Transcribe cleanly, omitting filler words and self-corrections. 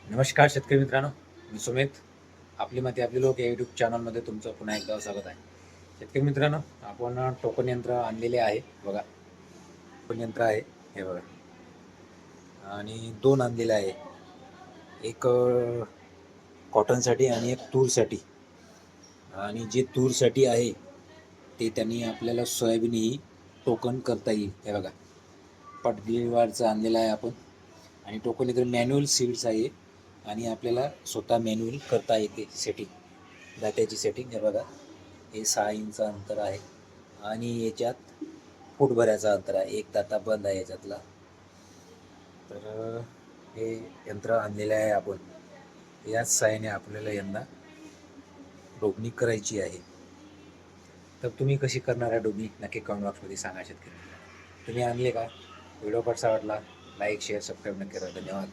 नमस्कार शेतकरी मित्रांनो, मी सुमित. आपली माती आपली लोक या यूट्यूब चॅनलमध्ये तुमचं पुन्हा एकदा स्वागत आहे. शेतकरी मित्रांनो, आपण टोकन यंत्र आणलेले आहे बघा. टोकन यंत्र आहे हे बघा, आणि दोन आणलेले आहे. एक कॉटनसाठी आणि एक तूरसाठी. आणि जे तूरसाठी आहे ते त्यांनी आपल्याला सोयाबीन ही टोकन करता येईल. हे बघा, पटगिरवाडचं आणलेलं आहे आपण. आणि टोकन यंत्र मॅन्युअल सीड्स आहे आणि आपल्याला स्वतः मॅन्युअल करता येते सेटिंग, दात्याची सेटिंग. हे बघा, हे 6 इंच अंतर आहे आणि याच्यात फूटभराचा अंतर आहे. एक दाता बंद आहे याच्यातला. तर हे यंत्र आणलेलं आहे आपण. याच साहाय्याने आपल्याला यंदा डोबणी करायची आहे. तर तुम्ही कशी करणार आहे डोबणी नक्की कमेंट बॉक्समध्ये सांगा शेतकरी. तुम्ही आणले का? व्हिडिओ कसा वाटला? लाईक शेअर सबस्क्राईब नक्की करा. धन्यवाद.